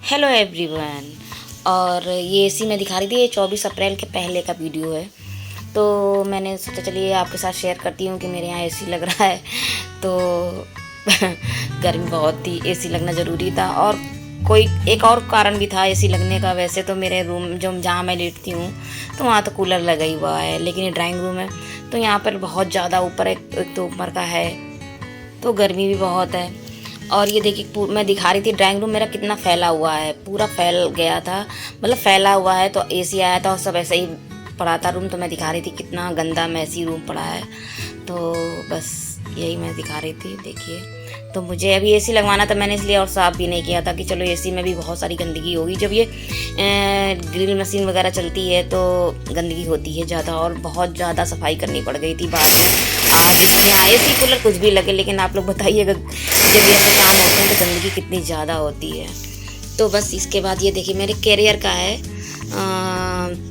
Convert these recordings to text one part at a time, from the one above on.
Hello everyone. और ये AC मैं दिखा रही थी, ये 24 अप्रैल के पहले का वीडियो है। तो मैंने सोचा चलिए आपके साथ शेयर करती हूँ कि मेरे यहाँ एसी लग रहा है। तो गर्मी बहुत थी, एसी लगना ज़रूरी था। और कोई एक और कारण भी था एसी लगने का। वैसे तो मेरे रूम जो जहाँ मैं लेटती हूँ तो वहाँ तो कूलर लगा ही हुआ है, लेकिन ये ड्राइंग रूम है तो यहाँ पर बहुत ज़्यादा ऊपर एक तो ऊपर का है तो गर्मी भी बहुत है। और ये देखिए मैं दिखा रही थी ड्राइंग रूम मेरा कितना फैला हुआ है, पूरा फैल गया था, मतलब फैला हुआ है। तो एसी आया था और सब ऐसे ही पड़ा था रूम। तो मैं दिखा रही थी कितना गंदा मैसी रूम पड़ा है। तो बस यही मैं दिखा रही थी, देखिए। तो मुझे अभी एसी लगवाना था, मैंने इसलिए और साफ़ भी नहीं किया था कि चलो एसी में भी बहुत सारी गंदगी होगी। जब ये ग्रिल मशीन वगैरह चलती है तो गंदगी होती है ज़्यादा, और बहुत ज़्यादा सफाई करनी पड़ गई थी बाद में। आज इसमें एसी कूलर कुछ भी लगे, लेकिन आप लोग बताइएगा जब ये ऐसे काम होते हैं तो गंदगी कितनी ज़्यादा होती है। तो बस इसके बाद ये देखिए मेरे कैरियर का है।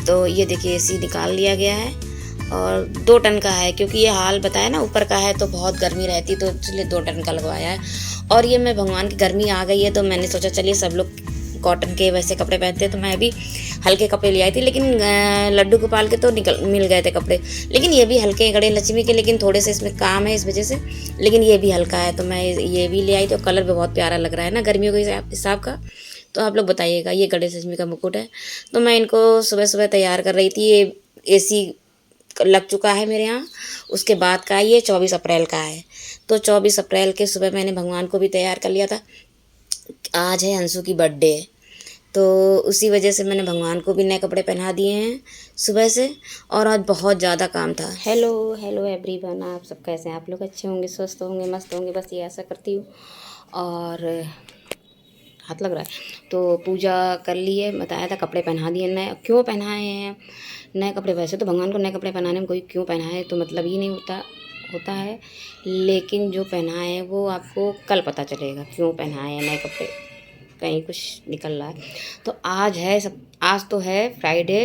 तो ये देखिए एसी निकाल लिया गया है और 2 टन का है, क्योंकि ये हाल बताया ना ऊपर का है तो बहुत गर्मी रहती, तो इसलिए 2 टन का लगवाया है। और ये मैं भगवान की गर्मी आ गई है तो मैंने सोचा चलिए सब लोग कॉटन के वैसे कपड़े पहनते हैं तो मैं भी हल्के कपड़े ले आई थी। लेकिन लड्डू गोपाल के तो मिल गए थे कपड़े, लेकिन ये भी हल्के हैं। गणेश लक्ष्मी के लेकिन थोड़े से इसमें काम है इस वजह से, लेकिन ये भी हल्का है तो मैं ये भी ले आई। तो कलर भी बहुत प्यारा लग रहा है ना गर्मियों के हिसाब का। तो आप लोग बताइएगा। ये गणेश लक्ष्मी का मुकुट है। तो मैं इनको सुबह सुबह तैयार कर रही थी। ये एसी लग चुका है मेरे यहाँ, उसके बाद का ये 24 अप्रैल का है। तो 24 अप्रैल के सुबह मैंने भगवान को भी तैयार कर लिया था। आज है अंशु की बर्थडे, तो उसी वजह से मैंने भगवान को भी नए कपड़े पहना दिए हैं सुबह से। और आज बहुत ज़्यादा काम था। हेलो हेलो एवरीवन, आप सब कैसे हैं? आप लोग अच्छे होंगे, स्वस्थ होंगे, मस्त होंगे, बस ये आशा करती हूँ। और हाथ लग रहा है तो पूजा कर लिए, बताया था, कपड़े पहना दिए नए। क्यों पहनाए हैं नए कपड़े? वैसे तो भगवान को नए कपड़े पहनाने में कोई क्यों पहनाए तो मतलब ही नहीं होता है, लेकिन जो पहनाए है वो आपको कल पता चलेगा क्यों पहनाए हैं नए कपड़े। कहीं कुछ निकल रहा है। तो आज तो है फ्राइडे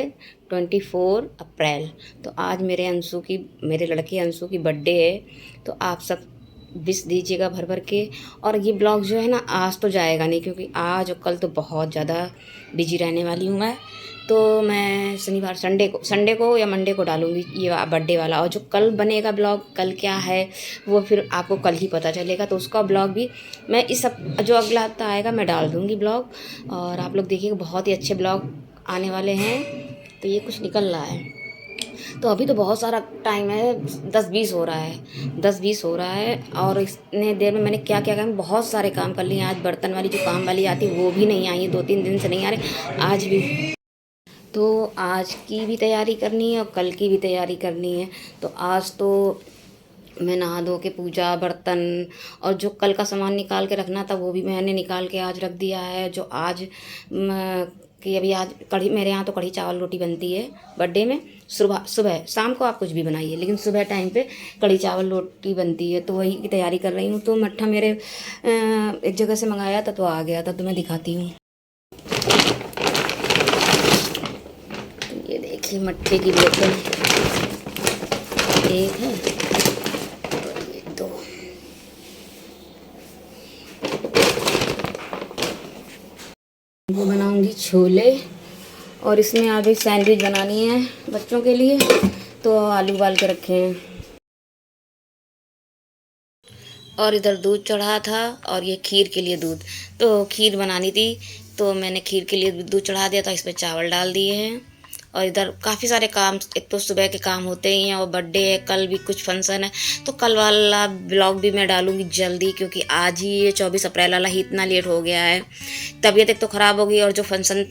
24 अप्रैल। तो आज मेरे लड़के अंशु की बर्थडे है। तो आप सब विश दीजिएगा भर भर के। और ये ब्लॉग जो है ना आज तो जाएगा नहीं, क्योंकि आज और कल तो बहुत ज़्यादा बिजी रहने वाली हूँ मैं। तो मैं शनिवार संडे को या मंडे को डालूँगी ये बर्थडे वाला। और जो कल बनेगा ब्लॉग, कल क्या है वो फिर आपको कल ही पता चलेगा। तो उसका ब्लॉग भी मैं जो अगला हफ्ता आएगा मैं डाल दूँगी ब्लॉग। और आप लोग देखिएगा, बहुत ही अच्छे ब्लॉग आने वाले हैं। तो ये कुछ निकल रहा है। तो अभी तो बहुत सारा टाइम है, 10-20 हो रहा है, 10-20 हो रहा है। और इतने देर में मैंने क्या क्या काम, बहुत सारे काम कर लिए। आज बर्तन वाली जो काम वाली आती वो भी नहीं आई है, 2-3 दिन से नहीं आ रहे, आज भी। तो आज की भी तैयारी करनी है और कल की भी तैयारी करनी है। तो आज तो मैं नहा धो के पूजा, बर्तन और जो कल का सामान निकाल के रखना था वो भी मैंने निकाल के आज रख दिया है। जो आज कि अभी आज कढ़ी, मेरे यहाँ तो कढ़ी चावल रोटी बनती है बर्थडे में। सुबह शाम को आप कुछ भी बनाइए, लेकिन सुबह टाइम पे कढ़ी चावल रोटी बनती है। तो वही की तैयारी कर रही हूँ। तो मट्ठा मेरे एक जगह से मंगाया था तो आ गया था, तो मैं दिखाती हूँ। तो ये देखिए मट्ठे की बोतल एक है और ये 2। वो बनाऊंगी छोले और इसमें आगे सैंडविच बनानी है बच्चों के लिए, तो आलू उबाल के रखे हैं। और इधर दूध चढ़ा था और ये खीर के लिए दूध, तो खीर बनानी थी तो मैंने खीर के लिए दूध चढ़ा दिया था, इसमें चावल डाल दिए हैं। और इधर काफ़ी सारे काम, एक तो सुबह के काम होते ही हैं और बर्थडे है, कल भी कुछ फंक्शन है। तो कल वाला ब्लॉग भी मैं डालूंगी जल्दी, क्योंकि आज ही ये 24 अप्रैल वाला ही इतना लेट हो गया है। तबीयत एक तो ख़राब हो गई और जो फंक्शन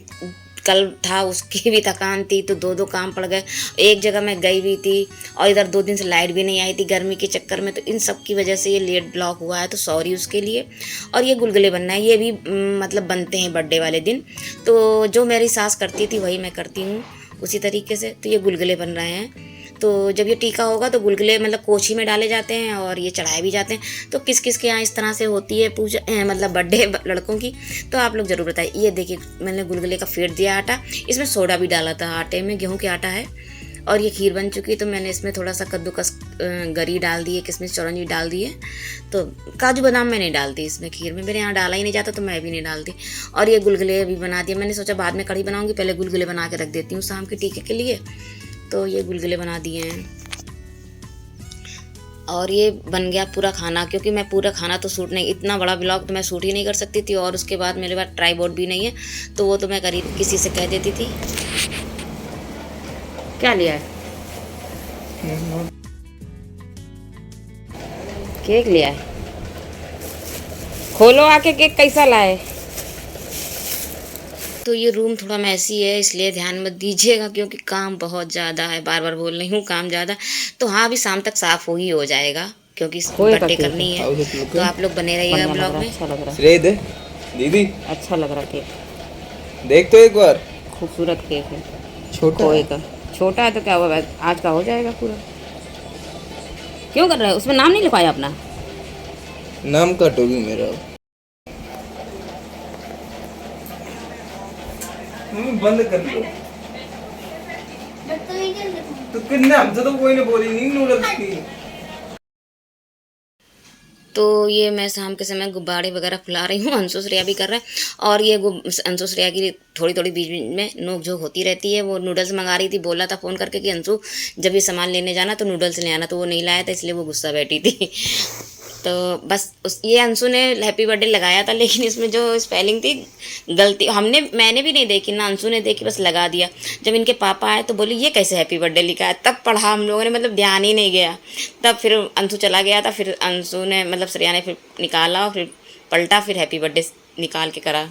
कल था उसकी भी थकान थी, तो 2 काम पड़ गए। एक जगह मैं गई भी थी और इधर 2 दिन से लाइट भी नहीं आई थी गर्मी के चक्कर में। तो इन सब की वजह से ये लेट ब्लॉक हुआ है, तो सॉरी उसके लिए। और ये गुलगुले बनना है, ये भी मतलब बनते हैं बर्थडे वाले दिन। तो जो मेरी सास करती थी वही मैं करती हूँ उसी तरीके से। तो ये गुलगुले बन रहे हैं। तो जब ये टीका होगा तो गुलगुले मतलब कोठी में डाले जाते हैं और ये चढ़ाए भी जाते हैं। तो किस किस के यहाँ इस तरह से होती है पूजा, मतलब बर्थडे लड़कों की, तो आप लोग ज़रूर बताइए। ये देखिए मैंने गुलगुले का फेंट दिया आटा, इसमें सोडा भी डाला था आटे में, गेहूं के आटा है। और ये खीर बन चुकी है। तो मैंने इसमें थोड़ा सा कद्दूकस गरी डाल दी है, किशमिश चौरंजी डाल दी है। तो काजू बादाम मैं नहीं डालती इसमें खीर में, मेरे यहाँ डाला ही नहीं जाता तो मैं भी नहीं डालती। और ये गुलगुले भी बना दिए मैंने, सोचा बाद में कढ़ी बनाऊँगी, पहले गुलगुले बना के रख देती हूँ शाम के टीके के लिए। तो ये गुलगुले बना दिए हैं और ये बन गया पूरा खाना। क्योंकि मैं पूरा खाना तो शूट नहीं, इतना बड़ा ब्लॉग तो मैं शूट ही नहीं कर सकती थी, और उसके बाद मेरे पास ट्राइपॉड भी नहीं है, तो वो तो मैं करीब किसी से कह देती थी। क्या लिया है? केक लिया है। खोलो आके केक कैसा लाए। तो ये रूम थोड़ा मैसी है, इसलिए ध्यान मत दीजिएगा क्योंकि काम बहुत ज़्यादा है। बार बार बोल रही हूँ काम ज़्यादा। तो हाँ, अभी शाम तक साफ़ हो ही हो जाएगा क्योंकि बर्थडे करनी है। तो आप लोग बने रहिएगा ब्लॉग में। अच्छा लग रहा है। श्रेय दे दीदी, अच्छा लग रहा केक, देख तो एक बार। खूबसूरत केक है। छोटा खोए का छोटा है तो क्या हुआ, आज का हो जाएगा पूरा। क्यों कर रहे हो? उसमें नाम नहीं लिखवाया अपना? नाम कटोगी मेरा। बंद कर लो। तो किन्ने हमसे तो कोई ने बोली नहीं नूडल्स की। तो ये मैं शाम के समय गुब्बारे वगैरह फुला रही हूँ, अंशु श्रेया भी कर रहा है। और ये अंशु श्रेया की थोड़ी थोड़ी बीच बीच में नोक झोंक होती रहती है। वो नूडल्स मंगा रही थी, बोला था फ़ोन करके कि अंशु जब ये सामान लेने जाना तो नूडल्स ले आना, तो वो नहीं लाया था इसलिए वो गुस्सा बैठी थी। तो बस ये अंशु ने हैप्पी बर्थडे लगाया था, लेकिन इसमें जो स्पेलिंग थी गलती मैंने भी नहीं देखी ना अंशु ने देखी, बस लगा दिया। जब इनके पापा आए तो बोली ये कैसे हैप्पी बर्थडे लिखा है, तब पढ़ा हम लोगों ने, मतलब ध्यान ही नहीं गया। तब फिर अंशु चला गया था, फिर अंशु ने मतलब श्रेया ने फिर निकाला और फिर पलटा, फिर हैप्पी बर्थडे निकाल के करा।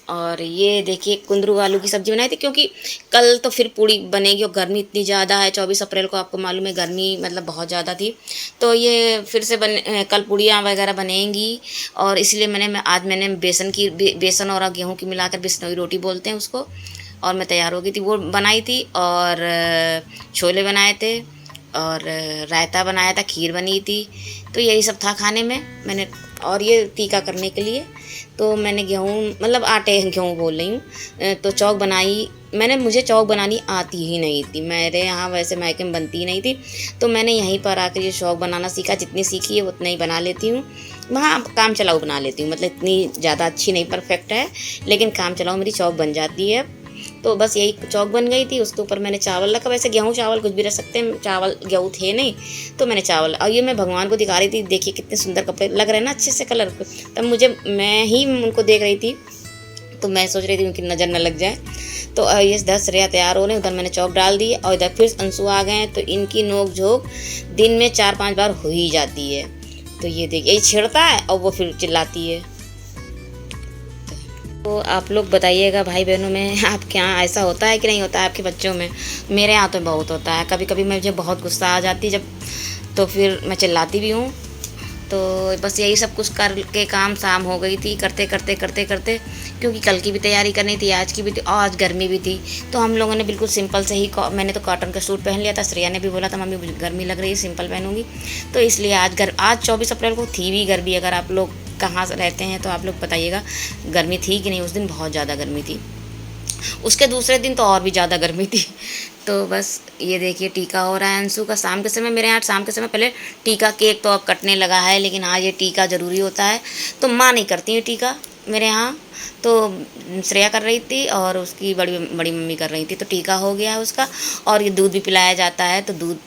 और ये देखिए कुंदरू आलू की सब्ज़ी बनाई थी क्योंकि कल तो फिर पूड़ी बनेगी और गर्मी इतनी ज़्यादा है। 24 अप्रैल को आपको मालूम है गर्मी मतलब बहुत ज़्यादा थी, तो ये फिर से कल पूड़ियाँ वगैरह बनेंगी। और इसलिए आज मैंने बेसन और गेहूँ की मिलाकर बिश्नोई रोटी बोलते हैं उसको, और मैं तैयार हो गई थी, वो बनाई थी। और छोले बनाए थे और रायता बनाया था, खीर बनी थी। तो यही सब था खाने में मैंने। और ये टीका करने के लिए तो मैंने गेहूँ मतलब आटे गेहूँ बोल रही हूँ, तो चौक बनाई मैंने। मुझे चौक बनानी आती ही नहीं थी, मेरे यहाँ वैसे मायके में बनती ही नहीं थी, तो मैंने यहीं पर आकर ये चौक बनाना सीखा। जितनी सीखी है उतना ही बना लेती हूँ। वहाँ काम चलाऊ बना लेती हूँ, मतलब इतनी ज़्यादा अच्छी नहीं, परफेक्ट है, लेकिन काम चलाऊ मेरी चौक बन जाती है। तो बस यही चौक बन गई थी। उसके ऊपर मैंने चावल रखा, वैसे गेहूँ चावल कुछ भी रख सकते हैं, चावल गेहूँ थे नहीं तो मैंने चावल। और ये मैं भगवान को दिखा रही थी, देखिए कितने सुंदर कपड़े लग रहे हैं ना, अच्छे से कलर। तब मैं ही उनको देख रही थी, तो मैं सोच रही थी उनकी नज़र न लग जाए। तो ये 10 श्रेया तैयार हो रहे हैं, उधर मैंने चौक डाल दी और इधर फिर अंशु आ गए हैं। तो इनकी नोक झोंक दिन में 4-5 बार हो ही जाती है। तो ये देखिए ये छेड़ता है और वो फिर चिल्लाती है। तो आप लोग बताइएगा भाई बहनों में आपके यहाँ ऐसा होता है कि नहीं होता है आपके बच्चों में? मेरे यहाँ तो बहुत होता है। कभी कभी मुझे बहुत गुस्सा आ जाती जब, तो फिर मैं चिल्लाती भी हूँ। तो बस यही सब कुछ करके काम शाम हो गई थी, करते करते करते करते, क्योंकि कल की भी तैयारी करनी थी, आज की भी थी, और आज गर्मी भी थी। तो हम लोगों ने बिल्कुल सिंपल से ही, मैंने तो कॉटन का सूट पहन लिया था। श्रेया ने भी बोला था मम्मी गर्मी लग रही है, सिंपल पहनूंगी। तो इसलिए आज 24 अप्रैल को थी भी गर्मी। अगर आप लोग कहाँ से रहते हैं तो आप लोग बताइएगा गर्मी थी कि नहीं। उस दिन बहुत ज़्यादा गर्मी थी, उसके दूसरे दिन तो और भी ज़्यादा गर्मी थी। तो बस ये देखिए टीका हो रहा है अंशु का शाम के समय। मेरे यहाँ शाम के समय पहले टीका, केक तो अब कटने लगा है, लेकिन हाँ ये टीका ज़रूरी होता है। तो माँ नहीं करती है टीका मेरे यहाँ, तो श्रेया कर रही थी और उसकी बड़ी मम्मी कर रही थी। तो टीका हो गया है उसका, और ये दूध भी पिलाया जाता है, तो दूध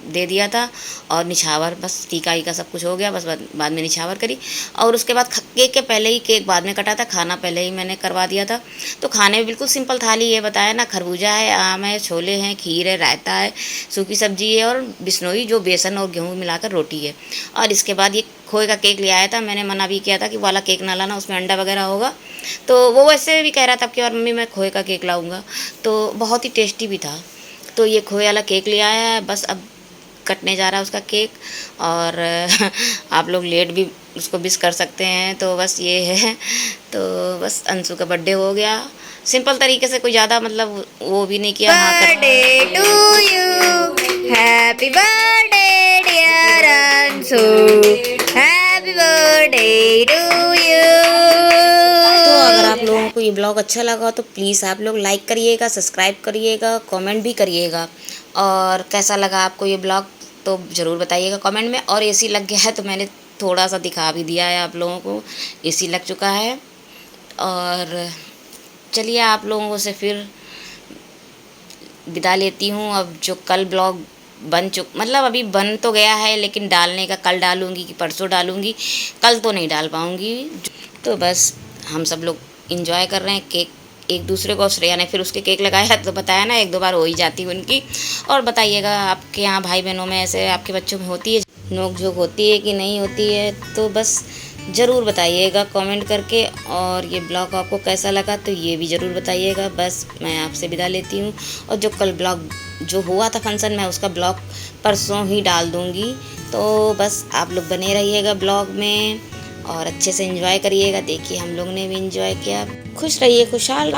दे दिया था। और निछावर, बस टीका ही का सब कुछ हो गया, बस बाद में निछावर करी। और उसके बाद केक के पहले ही, केक बाद में कटा था, खाना पहले ही मैंने करवा दिया था। तो खाने में बिल्कुल सिंपल थाली ये बताया ना, खरबूजा है, आम है, छोले हैं, खीर है, रायता है, सूखी सब्जी है और बिश्नोई जो बेसन और गेहूँ मिलाकर रोटी है। और इसके बाद ये खोए का केक ले आया था। मैंने मना भी किया था कि वाला केक ना लाना, उसमें अंडा वगैरह होगा। तो वो वैसे भी कह रहा था कि और मम्मी मैं खोए का केक लाऊँगा, तो बहुत ही टेस्टी भी था। तो ये खोए वाला केक ले आया है, बस अब कटने जा रहा है उसका केक। और आप लोग लेट भी उसको विश कर सकते हैं। तो बस ये है, तो बस अंशु का बर्थडे हो गया सिंपल तरीके से, कोई ज़्यादा मतलब वो भी नहीं किया। Birthday to you, happy birthday dear Anshu, happy birthday to you. तो अगर आप लोगों आपको ये ब्लॉग अच्छा लगा तो प्लीज़ आप लोग लाइक करिएगा, सब्सक्राइब करिएगा, कमेंट भी करिएगा। और कैसा लगा आपको ये ब्लॉग तो ज़रूर बताइएगा कमेंट में। और एसी लग गया है तो मैंने थोड़ा सा दिखा भी दिया है आप लोगों को, एसी लग चुका है। और चलिए आप लोगों से फिर विदा लेती हूँ। अब जो कल ब्लॉग मतलब अभी बन तो गया है, लेकिन डालने का कल डालूँगी कि परसों डालूँगी, कल तो नहीं डाल पाऊँगी। तो बस हम सब लोग इंजॉय कर रहे हैं। केक एक दूसरे को, श्रेया ने फिर उसके केक लगाया तो बताया ना, 1-2 बार हो ही जाती है उनकी। और बताइएगा आपके यहाँ भाई बहनों में ऐसे आपके बच्चों में होती है नोक झोंक, होती है कि नहीं होती है, तो बस ज़रूर बताइएगा कमेंट करके। और ये ब्लॉग आपको कैसा लगा तो ये भी ज़रूर बताइएगा। बस मैं आपसे विदा लेती हूँ। और जो कल ब्लॉग जो हुआ था फंक्शन में, उसका ब्लॉग परसों ही डाल दूँगी। तो बस आप लोग बने रहिएगा ब्लॉग में और अच्छे से एंजॉय करिएगा। देखिए हम लोग ने भी एंजॉय किया। खुश रहिए, खुशहाल।